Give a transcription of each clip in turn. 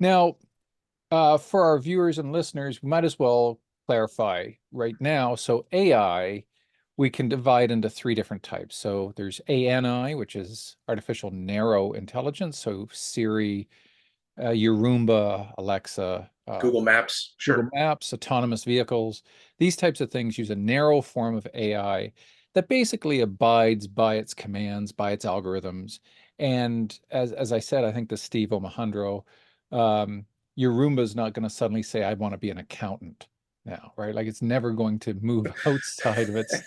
Now, for our viewers and listeners, we might as well clarify right now. So AI, we can divide into three different types. So there's ANI, which is artificial narrow intelligence. So Siri, your Roomba, Alexa, Google Maps, Google sure. Maps, autonomous vehicles, these types of things use a narrow form of AI that basically abides by its commands, by its algorithms. And as I said, I think the Steve Omohundro, um, your Roomba is not going to suddenly say, I want to be an accountant now, right? Like it's never going to move outside of its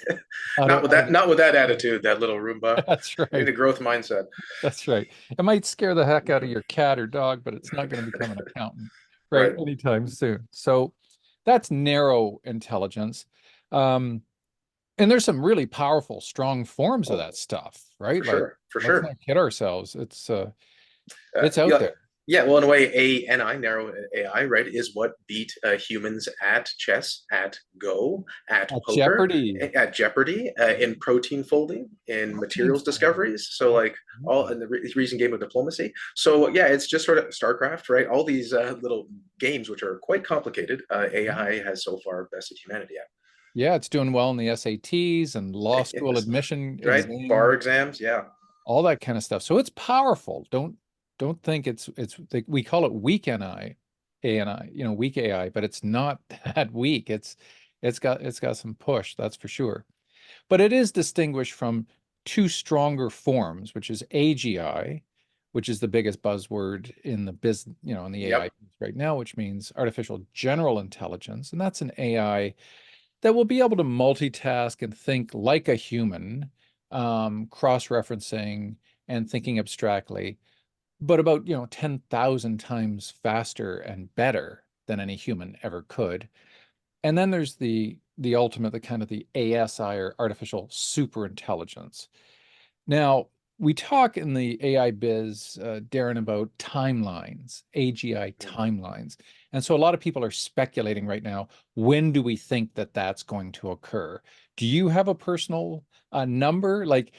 Not with out that, of its not with that attitude, that little Roomba. That's You need right. a growth mindset. That's right. It might scare the heck out of your cat or dog, but it's not going to become an accountant, right? Right. Anytime soon. So that's narrow intelligence. Um, and there's some really powerful, strong forms of Oh, that stuff, right? for Like, sure. For let's not sure. kid ourselves. It's out Yeah. there. Yeah, well, in a way, ANI, narrow AI, right, is what beat humans at chess, at Go, at poker, Jeopardy. at Jeopardy, in protein folding, in Protein materials folding. discoveries. So, like, all Absolutely. in the reason game of diplomacy. So, yeah, it's just sort of StarCraft, right? All these little games, which are quite complicated, AI has so far bested humanity at. Yeah, it's doing well in the SATs and law school Yes, admission right? Bar exam, exams, yeah. all that kind of stuff. So it's powerful. Don't think it's like we call it weak NI, ANI, weak AI, but it's not that weak. It's got some push, that's for sure. But it is distinguished from two stronger forms, which is AGI, which is the biggest buzzword in the business, in the AI Yep. right now, which means artificial general intelligence. And that's an AI that will be able to multitask and think like a human, cross-referencing and thinking abstractly, but about, 10,000 times faster and better than any human ever could. And then there's the ultimate, the kind of the ASI or artificial super intelligence. Now, we talk in the AI biz, Darren, about timelines, AGI timelines. And so a lot of people are speculating right now, when do we think that that's going to occur? Do you have a personal number? Like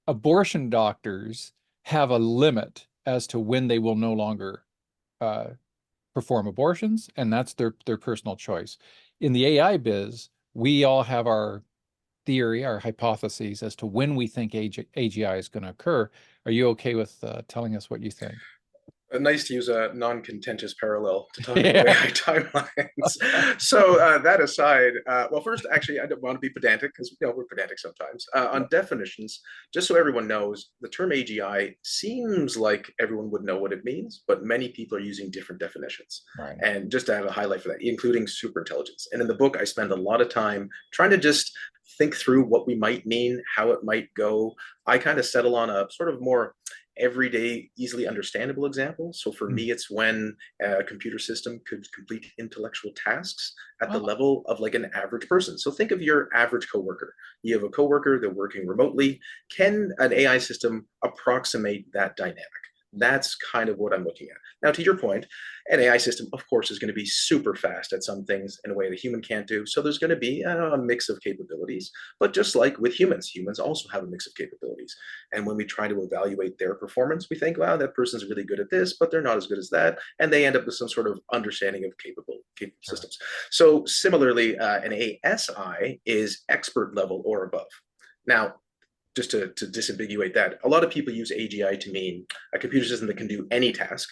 abortion doctors have a limit as to when they will no longer uh, perform abortions, and that's their personal choice. In the AI biz, we all have our theory, our hypotheses as to when we think AGI is going to occur. Are you okay with telling us what you think? Nice to use a non-contentious parallel to talk about Yeah. AI timelines. So that aside, well, first, actually, I don't want to be pedantic because we're pedantic sometimes. On definitions, just so everyone knows, the term AGI seems like everyone would know what it means, but many people are using different definitions. Right. And just to have a highlight for that, including superintelligence. And in the book, I spend a lot of time trying to just think through what we might mean, how it might go. I kind of settle on a sort of more everyday, easily understandable example. So for Hmm. me, it's when a computer system could complete intellectual tasks at the Oh, level of like an average person. So think of your average coworker. You have a coworker, they're working remotely. Can an AI system approximate that dynamic? That's kind of what I'm looking at. Now, to your point, an AI system, of course, is going to be super fast at some things in a way that human can't do. So there's going to be a mix of capabilities. But just like with humans, humans also have a mix of capabilities. And when we try to evaluate their performance, we think, wow, that person's really good at this, but they're not as good as that. And they end up with some sort of understanding of capable sure. systems. So similarly, an ASI is expert level or above. Now, just to disambiguate that, a lot of people use AGI to mean a computer system that can do any task,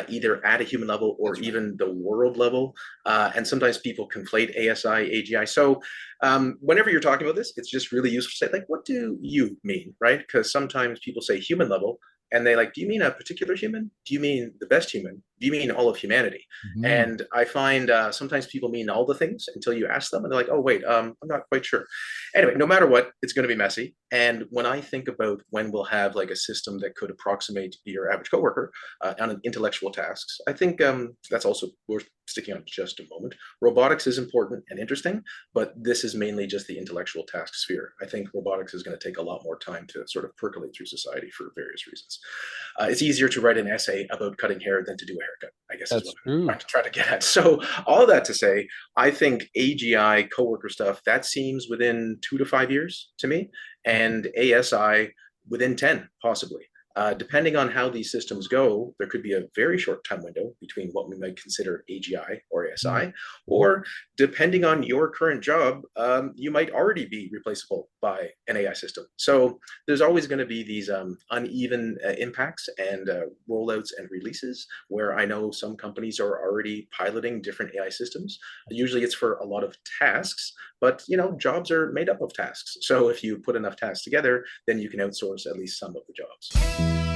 either at a human level or That's right. even the world level. And sometimes people conflate ASI, AGI. So whenever you're talking about this, it's just really useful to say, like, what do you mean, right? Because sometimes people say human level, and they like, do you mean a particular human? Do you mean the best human? Do you mean all of humanity? Mhm. And I find sometimes people mean all the things until you ask them, and they're like, oh, wait, I'm not quite sure. Anyway, no matter what, it's going to be messy. And when I think about when we'll have like a system that could approximate your average coworker on an intellectual tasks, I think that's also worth sticking on just a moment. Robotics is important and interesting, but this is mainly just the intellectual task sphere. I think robotics is going to take a lot more time to sort of percolate through society for various reasons. It's easier to write an essay about cutting hair than to do a haircut, I guess is That's what I'm true. trying to get at. So all that to say, I think AGI coworker stuff, that seems within 2 to 5 years to me, and ASI within 10, possibly. Depending on how these systems go, there could be a very short time window between what we might consider AGI or Mm. ASI, or depending on your current job, you might already be replaceable by an AI system. So there's always going to be these uneven impacts and rollouts and releases where I know some companies are already piloting different AI systems. Usually it's for a lot of tasks, but jobs are made up of tasks. So if you put enough tasks together, then you can outsource at least some of the jobs.